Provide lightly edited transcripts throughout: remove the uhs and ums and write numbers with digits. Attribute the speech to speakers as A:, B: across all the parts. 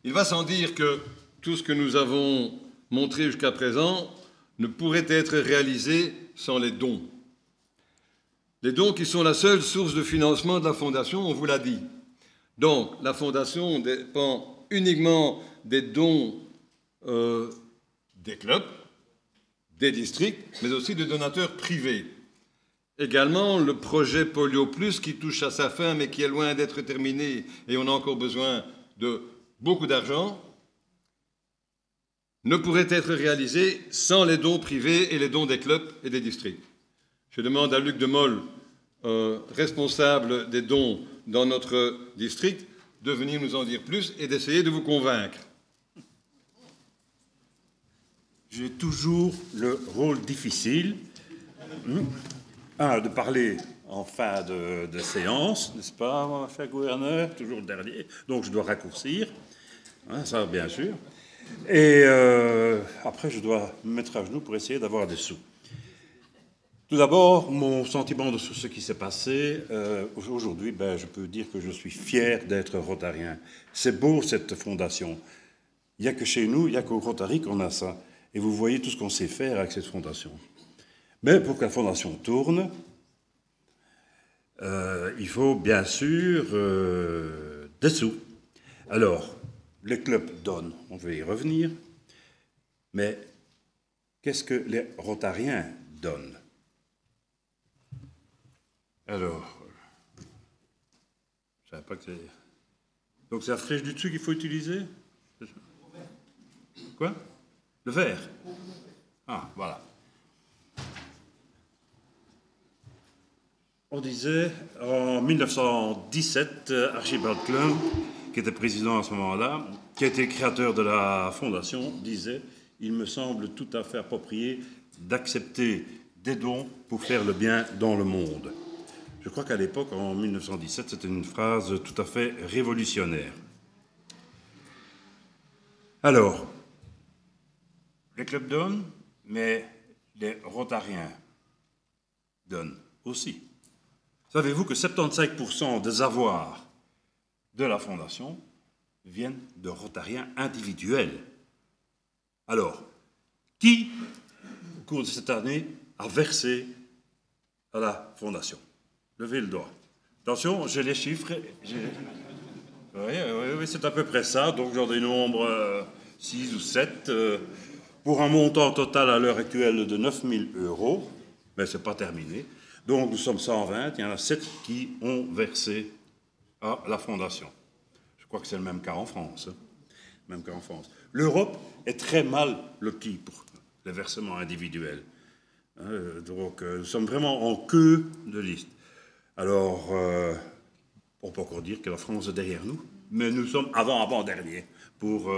A: Il va sans dire que tout ce que nous avons montré jusqu'à présent ne pourrait être réalisé sans les dons. Les dons qui sont la seule source de financement de la Fondation, on vous l'a dit. Donc, la Fondation dépend uniquement des dons des clubs, des districts, mais aussi de donateurs privés. Également, le projet Polio Plus, qui touche à sa fin, mais qui est loin d'être terminé, et on a encore besoin de beaucoup d'argent, ne pourrait être réalisé sans les dons privés et les dons des clubs et des districts. Je demande à Luc Demol, responsable des dons dans notre district, de venir nous en dire plus et d'essayer de vous convaincre.
B: J'ai toujours le rôle difficile de parler en fin de séance, n'est-ce pas, mon cher gouverneur, toujours le dernier, donc je dois raccourcir, ça bien sûr, et après je dois me mettre à genoux pour essayer d'avoir des sous. Tout d'abord, mon sentiment sur ce qui s'est passé, aujourd'hui, je peux dire que je suis fier d'être rotarien. C'est beau cette fondation. Il n'y a que chez nous, il n'y a qu'au Rotary qu'on a ça. Et vous voyez tout ce qu'on sait faire avec cette fondation. Mais pour que la fondation tourne, il faut bien sûr des sous. Alors, les clubs donnent, on va y revenir, mais qu'est-ce que les rotariens donnent? Alors, je ne savais pas que c'est... Donc c'est la flèche du dessus qu'il faut utiliser? Quoi? Le vert? Ah, voilà. On disait, en 1917, Archibald Klum, qui était président à ce moment-là, qui a été le créateur de la fondation, disait « Il me semble tout à fait approprié d'accepter des dons pour faire le bien dans le monde ». Je crois qu'à l'époque, en 1917, c'était une phrase tout à fait révolutionnaire. Alors, les clubs donnent, mais les rotariens donnent aussi. Savez-vous que 75% des avoirs de la Fondation viennent de rotariens individuels? Alors, qui, au cours de cette année, a versé à la Fondation? Levez le doigt. Attention, j'ai les chiffres. Oui, c'est à peu près ça. Donc, j'en dénombre 6 ou 7 pour un montant total à l'heure actuelle de 9 000 €. Mais ce n'est pas terminé. Donc, nous sommes 120. Il y en a 7 qui ont versé à la Fondation. Je crois que c'est le même cas en France. Même cas en France. L'Europe est très mal lotie pour les versements individuels. Donc, nous sommes vraiment en queue de liste. Alors, on peut encore dire que la France est derrière nous, mais nous sommes avant-dernier pour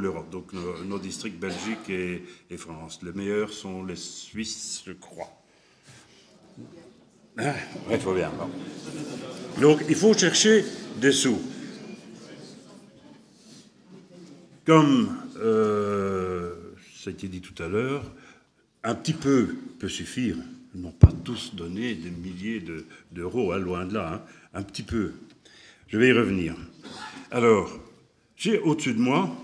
B: l'Europe. Donc, nos districts Belgique et France. Les meilleurs sont les Suisses, je crois. Il faut bien. Donc, il faut chercher des sous. Comme ça a été dit tout à l'heure, un petit peu peut suffire. Ils n'ont pas tous donné des milliers d'euros, loin de là, un petit peu. Je vais y revenir. Alors, j'ai au-dessus de moi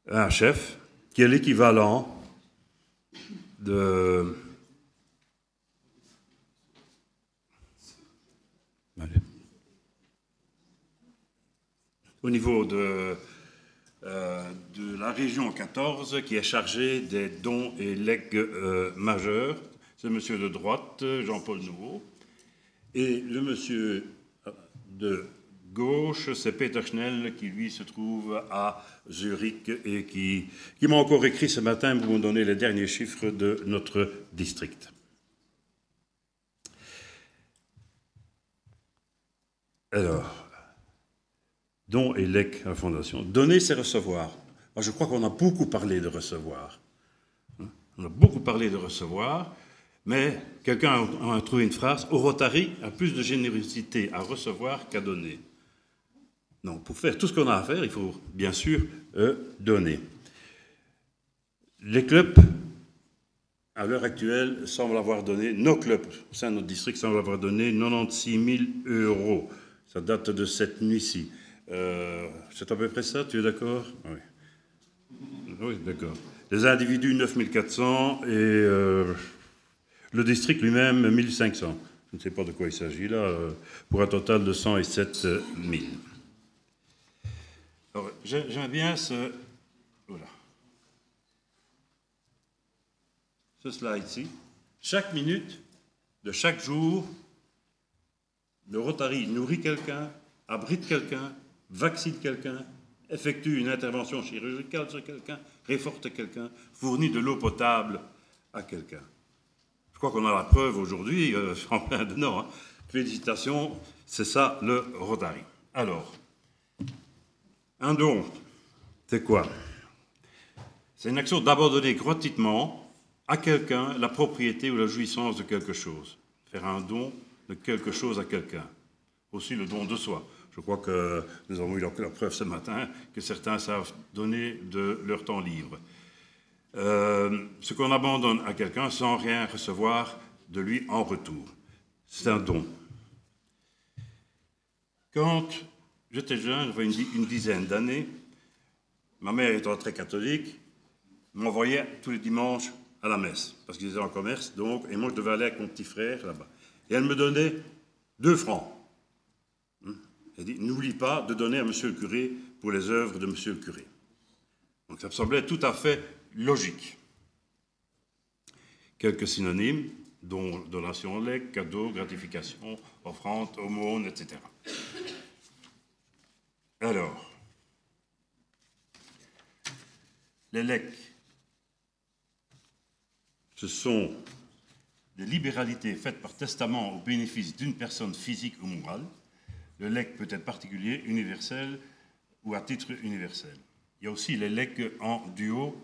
B: un chef qui est l'équivalent de... Au niveau de la région 14, qui est chargé des dons et legs majeurs. C'est monsieur de droite, Jean-Paul Nouveau. Et le monsieur de gauche, c'est Peter Schnell, qui lui se trouve à Zurich et qui m'a encore écrit ce matin pour me donner les derniers chiffres de notre district. Alors... Dons et legs à la Fondation. Donner, c'est recevoir. Alors, je crois qu'on a beaucoup parlé de recevoir. On a beaucoup parlé de recevoir, mais quelqu'un a trouvé une phrase « Au Rotary a plus de générosité à recevoir qu'à donner ». Non, pour faire tout ce qu'on a à faire, il faut bien sûr donner. Les clubs, à l'heure actuelle, semblent avoir donné, nos clubs au sein de notre district semblent avoir donné 96 000 €. Ça date de cette nuit-ci. C'est à peu près ça, tu es d'accord? Oui. Oui, d'accord. Les individus, 9400 et le district lui-même, 1500. Je ne sais pas de quoi il s'agit là, pour un total de 107 000. Alors, j'aime bien ce... Voilà. Ce slide-ci. Chaque minute de chaque jour, le Rotary nourrit quelqu'un, abrite quelqu'un, vaccine quelqu'un, effectue une intervention chirurgicale sur quelqu'un, réforte quelqu'un, fournit de l'eau potable à quelqu'un. Je crois qu'on a la preuve aujourd'hui, en plein dedans. Hein. Félicitations, c'est ça le Rotary. Alors, un don, c'est quoi? C'est une action d'abandonner gratuitement à quelqu'un la propriété ou la jouissance de quelque chose. Faire un don de quelque chose à quelqu'un. Aussi le don de soi. Je crois que nous avons eu la preuve ce matin que certains savent donner de leur temps libre. Ce qu'on abandonne à quelqu'un sans rien recevoir de lui en retour. C'est un don. Quand j'étais jeune, j'avais une dizaine d'années, ma mère étant très catholique, m'envoyait tous les dimanches à la messe, parce qu'ils étaient en commerce, donc, et moi je devais aller avec mon petit frère là-bas. Et elle me donnait 2 francs. Elle dit, n'oublie pas de donner à monsieur le curé pour les œuvres de monsieur le curé. Donc ça me semblait tout à fait logique. Quelques synonymes, dont donation, legs, cadeau, gratification, offrande, aumône, etc. Alors, les legs, ce sont des libéralités faites par testament au bénéfice d'une personne physique ou morale. Le legs peut être particulier, universel ou à titre universel. Il y a aussi les legs en duo,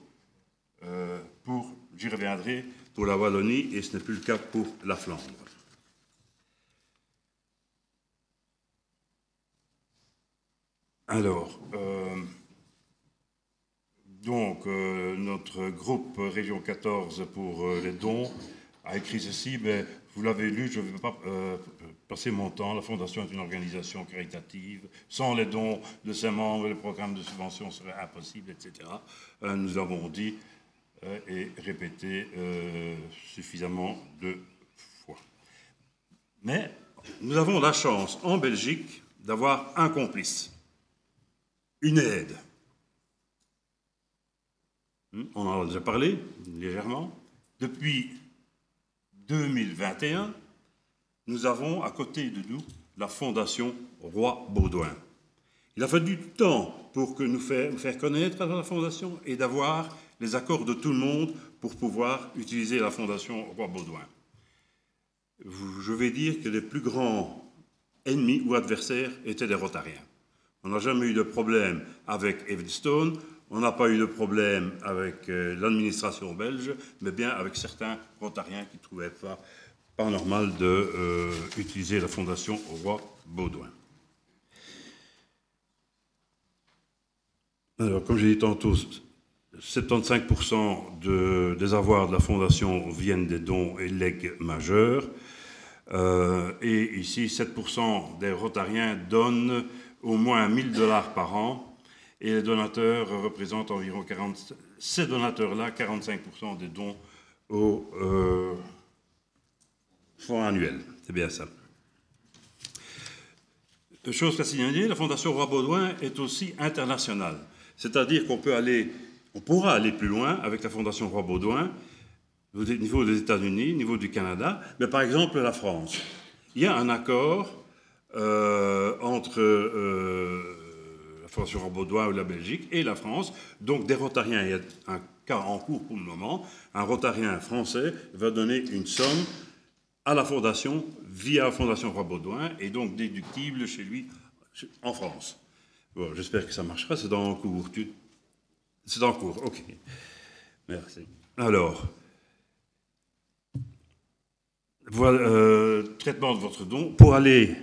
B: j'y reviendrai, pour la Wallonie, et ce n'est plus le cas pour la Flandre. Alors, notre groupe Région 14 pour les dons a écrit ceci, mais vous l'avez lu, je ne vais pas passer mon temps. La Fondation est une organisation caritative. Sans les dons de ses membres, le programme de subvention serait impossible, etc. Nous avons dit et répété suffisamment de fois. Mais nous avons la chance, en Belgique, d'avoir un complice, une aide. On en a déjà parlé, légèrement. Depuis 2021, nous avons à côté de nous la Fondation Roi Baudouin. Il a fallu du temps pour que nous faire connaître à la Fondation et d'avoir les accords de tout le monde pour pouvoir utiliser la Fondation Roi Baudouin. Je vais dire que les plus grands ennemis ou adversaires étaient des Rotariens. On n'a jamais eu de problème avec Evenstone, on n'a pas eu de problème avec l'administration belge, mais bien avec certains Rotariens qui ne trouvaient pas normal d'utiliser la Fondation Roi Baudouin. Alors, comme j'ai dit tantôt, 75% des avoirs de la Fondation viennent des dons et legs majeurs. Et ici, 7% des Rotariens donnent au moins 1 000 $ par an. Et les donateurs représentent environ ces donateurs-là, 45% des dons au fonds annuel. C'est bien ça. Chose qu'à signaler, la Fondation Roi Baudouin est aussi internationale. C'est-à-dire qu'on pourra aller plus loin avec la Fondation Roi Baudouin au niveau des États-Unis, au niveau du Canada, mais par exemple la France. Il y a un accord entre la Fondation Roi Baudouin ou la Belgique et la France, donc des Rotariens. Il y a un cas en cours pour le moment. Un Rotarien français va donner une somme à la Fondation via la Fondation Roi Baudouin et donc déductible chez lui en France. Bon, j'espère que ça marchera, c'est en cours. C'est en cours, ok. Merci. Alors, voilà, traitement de votre don. Pour aller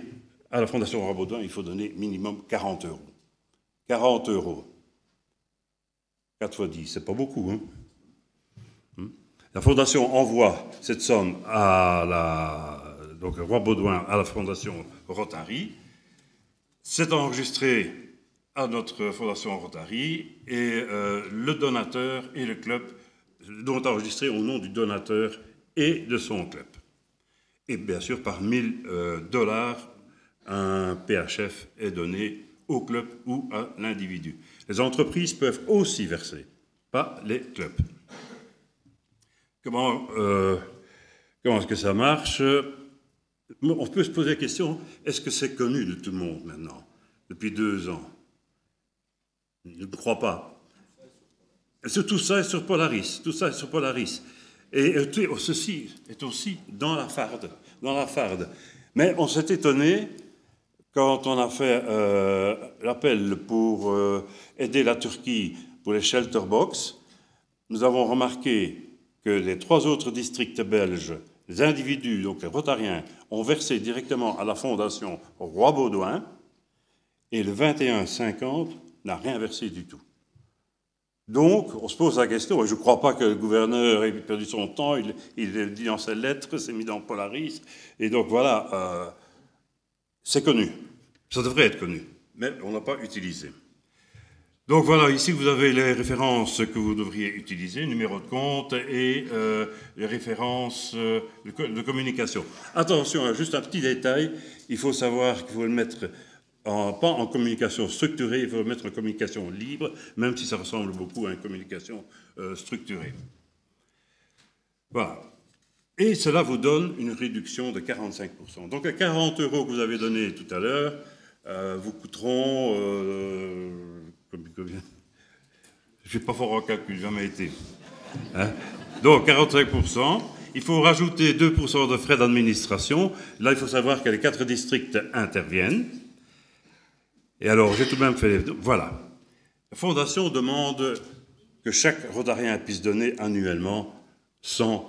B: à la Fondation Roi Baudouin, il faut donner minimum 40 €. 40 €. 4 fois 10, c'est pas beaucoup, hein. La Fondation envoie cette somme donc Roi Baudouin à la Fondation Rotary. C'est enregistré à notre Fondation Rotary et le donateur et le club sont enregistrés au nom du donateur et de son club. Et bien sûr, par $1000, un PHF est donné au club ou à l'individu. Les entreprises peuvent aussi verser, pas les clubs. Comment est-ce que ça marche? On peut se poser la question, est-ce que c'est connu de tout le monde maintenant, depuis 2 ans? Je ne crois pas. Tout ça est sur Polaris. Tout ça est sur Polaris. Et ceci est aussi dans la farde. Mais on s'est étonné quand on a fait l'appel pour aider la Turquie pour les shelter box. Nous avons remarqué que les 3 autres districts belges, les individus, donc les Rotariens, ont versé directement à la Fondation Roi-Baudouin, et le 21-50 n'a rien versé du tout. Donc, on se pose la question, et je ne crois pas que le gouverneur ait perdu son temps, il dit dans ses lettres, c'est mis dans Polaris, et donc voilà, c'est connu. Ça devrait être connu, mais on n'a pas utilisé. Donc voilà, ici vous avez les références que vous devriez utiliser, numéro de compte et les références de communication. Attention, juste un petit détail, il faut savoir qu'il faut le mettre pas en communication structurée, il faut le mettre en communication libre, même si ça ressemble beaucoup à une communication structurée. Voilà. Et cela vous donne une réduction de 45%. Donc les 40 € que vous avez donnés tout à l'heure vous coûteront... je ne suis pas fort en calcul, jamais été. Hein? Donc 45%. Il faut rajouter 2% de frais d'administration. Là, il faut savoir que les 4 districts interviennent. Et alors, j'ai tout de même fait... Voilà. La Fondation demande que chaque Rotarien puisse donner annuellement $100.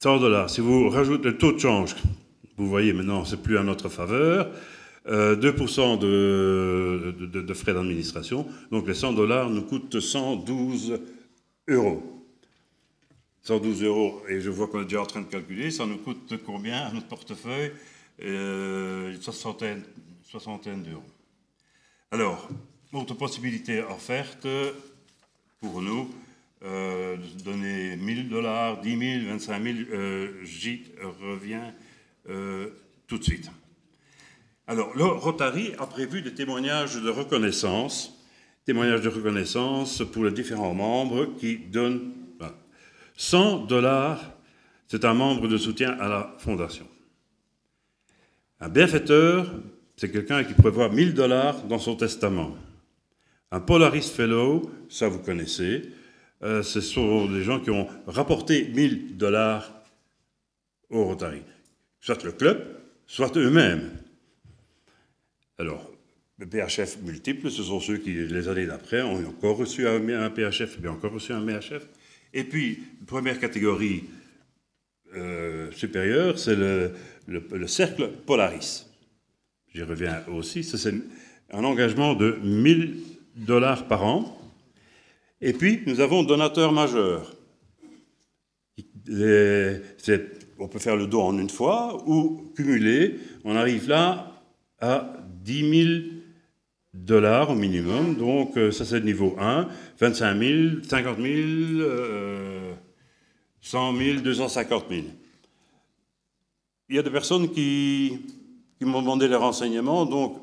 B: $100. Si vous rajoutez le taux de change, vous voyez maintenant, c'est plus à notre faveur. 2% de frais d'administration. Donc les $100 nous coûtent 112 €. 112 €, et je vois qu'on est déjà en train de calculer, ça nous coûte combien à notre portefeuille? Une soixantaine d'euros. Alors, autre possibilité offerte pour nous, de donner $1000, 10 000, 25 000, j'y reviens tout de suite. Alors, le Rotary a prévu des témoignages de reconnaissance pour les différents membres qui donnent $100, c'est un membre de soutien à la Fondation. Un bienfaiteur, c'est quelqu'un qui prévoit $1000 dans son testament. Un Polaris Fellow, ça vous connaissez, ce sont des gens qui ont rapporté $1000 au Rotary. Soit le club, soit eux-mêmes. Alors, le PHF multiple, ce sont ceux qui, les années d'après, ont encore reçu un PHF, bien encore reçu un MHF. Et puis, première catégorie supérieure, c'est le cercle Polaris. J'y reviens aussi. C'est un engagement de $1000 par an. Et puis, nous avons donateur majeur. On peut faire le don en une fois ou cumuler. On arrive là à $10 000 au minimum. Donc, ça, c'est le niveau 1. 25 000, 50 000, 100 000, 250 000. Il y a des personnes qui m'ont demandé les renseignements. Donc,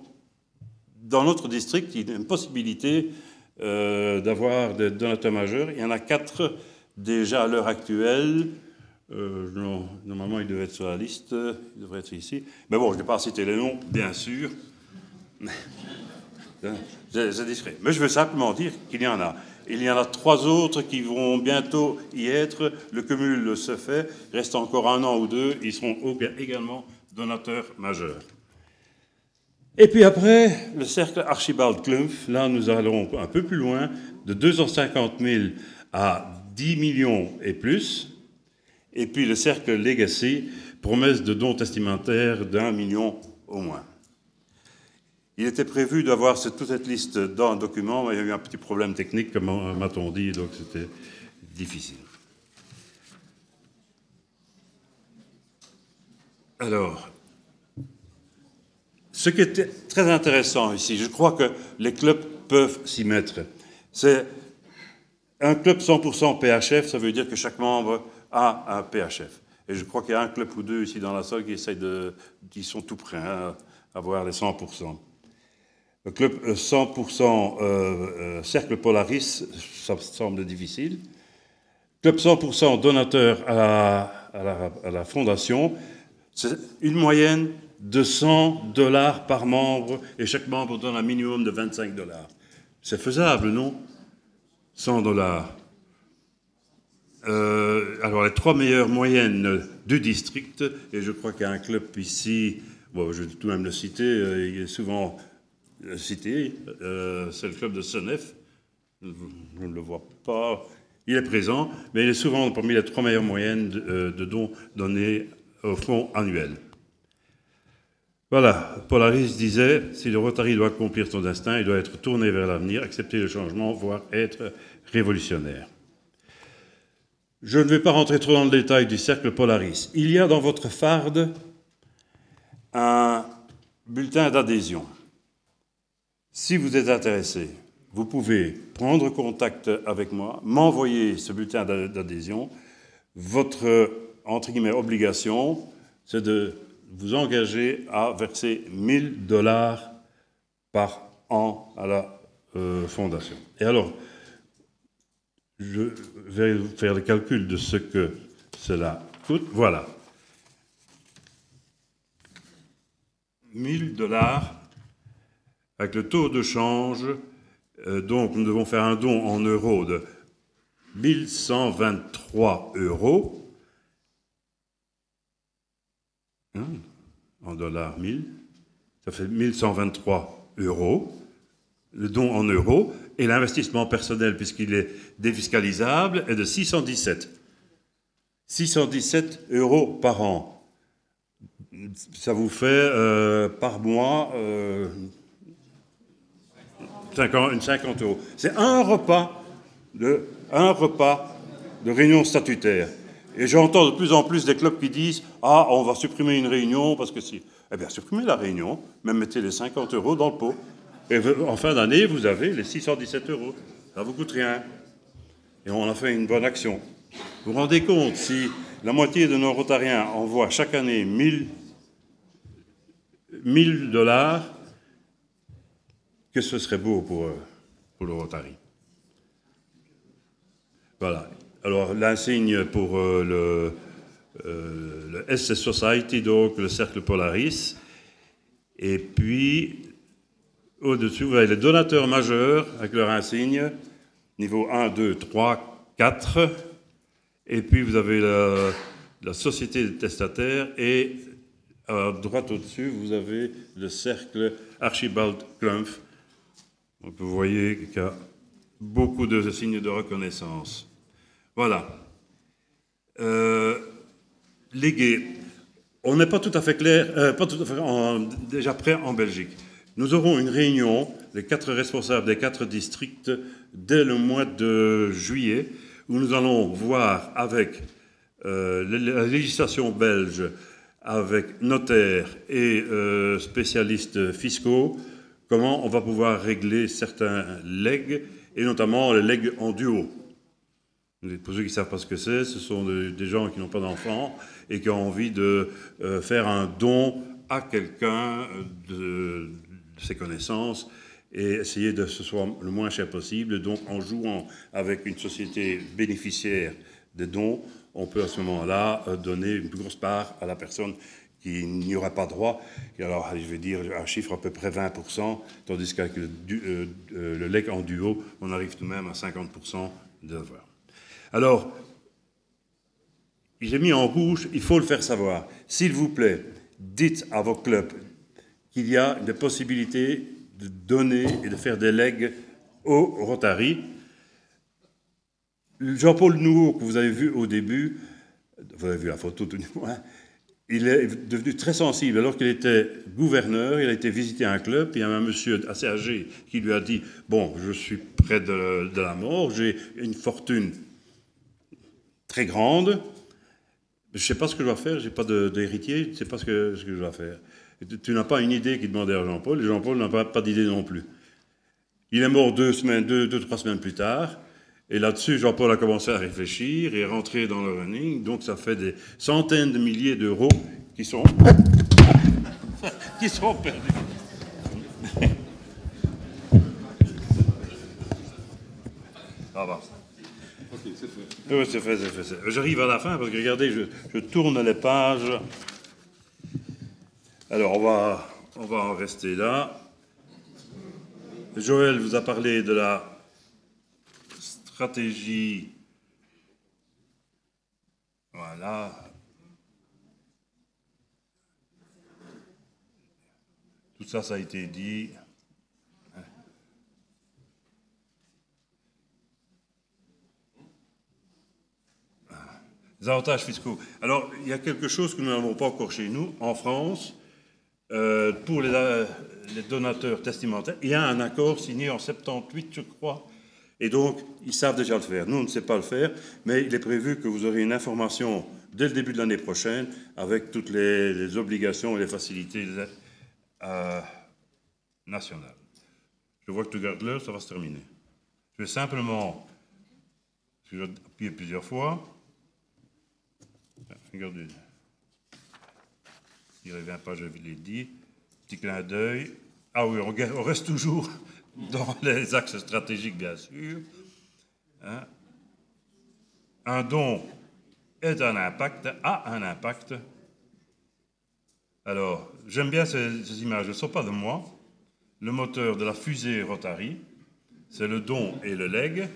B: dans notre district, il y a une possibilité d'avoir des donateurs majeurs. Il y en a 4 déjà à l'heure actuelle. Normalement, il devait être sur la liste. Il devrait être ici. Mais bon, je n'ai pas cité les noms, bien sûr. C'est discret. Mais je veux simplement dire qu'il y en a. Il y en a 3 autres qui vont bientôt y être. Le cumul se fait. Il reste encore 1 an ou 2. Ils seront également donateurs majeurs. Et puis après, le cercle Archibald Klumpf. Là, nous allons un peu plus loin, de 250 000 à 10 millions et plus. Et puis le cercle Legacy, promesse de dons testamentaires d'1 million au moins. Il était prévu d'avoir toute cette liste dans un document, mais il y a eu un petit problème technique, comme m'a-t-on dit, donc c'était difficile. Alors, Ce qui est très intéressant ici, je crois que les clubs peuvent s'y mettre. C'est un club 100% PHF, ça veut dire que chaque membre a un PHF. Et je crois qu'il y a un club ou deux ici dans la salle qui sont tout prêts à avoir les 100%. Le club 100% Cercle Polaris, ça semble difficile. Club 100% donateur à la fondation, c'est une moyenne de $100 par membre, et chaque membre donne un minimum de $25. C'est faisable, non? $100. Alors, les 3 meilleures moyennes du district, et je crois qu'il y a un club ici, bon, je vais tout de même le citer, il est souvent cité, c'est le club de Senef. Je ne le vois pas, il est présent, mais il est souvent parmi les 3 meilleures moyennes de dons donnés au fonds annuel. Voilà, Polaris disait, si le Rotary doit accomplir son destin, il doit être tourné vers l'avenir, accepter le changement, voire être révolutionnaire. Je ne vais pas rentrer trop dans le détail du cercle Polaris. Il y a dans votre farde un bulletin d'adhésion. Si vous êtes intéressé, vous pouvez prendre contact avec moi, m'envoyer ce bulletin d'adhésion. Votre, entre guillemets, obligation, c'est de vous engager à verser $1000 par an à la fondation. Et alors, je vais faire le calcul de ce que cela coûte. Voilà. $1000 avec le taux de change. Donc, nous devons faire un don en euros de 1123 €. En dollars 1000, ça fait 1123 €, le don en euros, et l'investissement personnel, puisqu'il est défiscalisable, est de 617 € par an. Ça vous fait par mois 50 €. C'est un repas de réunion statutaire. Et j'entends de plus en plus des clubs qui disent « Ah, on va supprimer une réunion parce que si... » Eh bien, supprimez la réunion, même mettez les 50 € dans le pot. Et en fin d'année, vous avez les 617 €. Ça ne vous coûte rien. Et on a fait une bonne action. Vous vous rendez compte, si la moitié de nos Rotariens envoient chaque année 1000 $, que ce serait beau pour le Rotary. Voilà. Alors, l'insigne pour le SS Society, donc le Cercle Polaris. Et puis, au-dessus, vous avez les donateurs majeurs avec leur insigne, niveau 1, 2, 3, 4. Et puis, vous avez la Société des testataires. Et à droite au-dessus, vous avez le Cercle Archibald Klumpf. Donc, vous voyez qu'il y a beaucoup de signes de reconnaissance. Voilà. Légué. On n'est pas tout à fait clair, pas tout à fait déjà prêt en Belgique. Nous aurons une réunion, les 4 responsables des 4 districts, dès le mois de juillet, où nous allons voir avec la législation belge, avec notaires et spécialistes fiscaux, comment on va pouvoir régler certains legs, et notamment les legs en duo. Pour ceux qui ne savent pas ce que c'est, ce sont des gens qui n'ont pas d'enfants et qui ont envie de faire un don à quelqu'un de ses connaissances et essayer de ce soit le moins cher possible. Donc, en jouant avec une société bénéficiaire des dons, on peut à ce moment-là donner une plus grosse part à la personne qui n'y aura pas droit. Et alors, je vais dire un chiffre à peu près 20%, tandis qu'avec le leg en duo, on arrive tout de même à 50% de devoir. Alors, j'ai mis en rouge, il faut le faire savoir. S'il vous plaît, dites à vos clubs qu'il y a des possibilités de donner et de faire des legs au Rotary. Jean-Paul Nouveau, que vous avez vu au début, vous avez vu la photo tout du moins, il est devenu très sensible. Alors qu'il était gouverneur, il a été visiter un club, et il y a un monsieur assez âgé qui lui a dit « Bon, je suis près de la mort, j'ai une fortune très grande, je ne sais pas ce que je dois faire, je n'ai pas d'héritier, je ne sais pas ce que je dois faire. » Tu n'as pas une idée qu'il demandait à Jean-Paul, et Jean-Paul n'a pas d'idée non plus. Il est mort 3 semaines plus tard, et là-dessus, Jean-Paul a commencé à réfléchir et est rentré dans le running, donc ça fait des centaines de milliers d'euros qui sont perdus. Ça va.
A: Ok, c'est fait.
B: Oui, c'est fait. J'arrive à la fin parce que regardez, je tourne les pages. Alors, on va en rester là. Joël vous a parlé de la stratégie. Voilà. Tout ça, ça a été dit. Les avantages fiscaux. Alors, il y a quelque chose que nous n'avons pas encore chez nous, en France, pour les donateurs testamentaires. Il y a un accord signé en 78, je crois, et donc, ils savent déjà le faire. Nous, on ne sait pas le faire, mais il est prévu que vous aurez une information dès le début de l'année prochaine, avec toutes les obligations et les facilités nationales. Je vois que tu gardes l'heure, ça va se terminer. Je vais simplement, je vais appuyer plusieurs fois. Regardez. Il ne revient pas, je l'ai dit. Petit clin d'œil. Ah oui, on reste toujours dans les axes stratégiques, bien sûr. Hein? Un don a un impact. Alors, j'aime bien ces images, elles ne sont pas de moi. Le moteur de la fusée Rotary, c'est le don et le legs.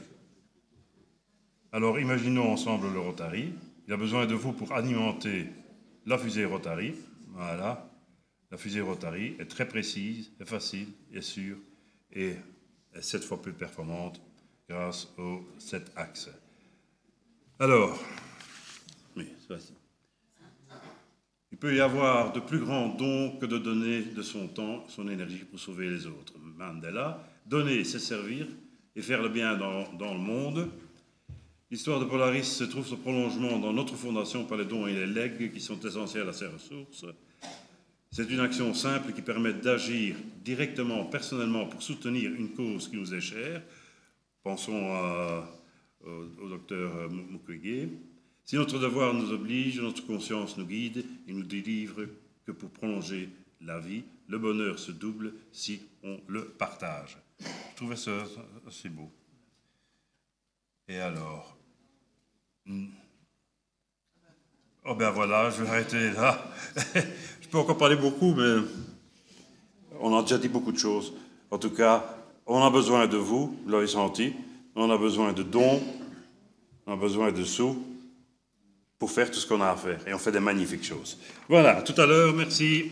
B: Alors, imaginons ensemble le Rotary. Il a besoin de vous pour alimenter la fusée Rotary. Voilà. La fusée Rotary est très précise, est facile, est sûre et est 7 fois plus performante grâce aux 7 axes. Alors, oui, c'est facile. Il peut y avoir de plus grands dons que de donner de son temps, son énergie pour sauver les autres. Mandela, donner, c'est servir et faire le bien dans le monde. L'histoire de Polaris se trouve ce prolongement dans notre fondation par les dons et les legs qui sont essentiels à ces ressources. C'est une action simple qui permet d'agir directement, personnellement, pour soutenir une cause qui nous est chère. Pensons au docteur Mukwege. Si notre devoir nous oblige, notre conscience nous guide et nous délivre que pour prolonger la vie, le bonheur se double si on le partage. Je trouvais ça assez beau. Et alors... Oh ben voilà, je vais arrêter là. Je peux encore parler beaucoup, mais on a déjà dit beaucoup de choses. En tout cas, on a besoin de vous, vous l'avez senti. On a besoin de dons, on a besoin de sous pour faire tout ce qu'on a à faire. Et on fait des magnifiques choses. Voilà, tout à l'heure, merci.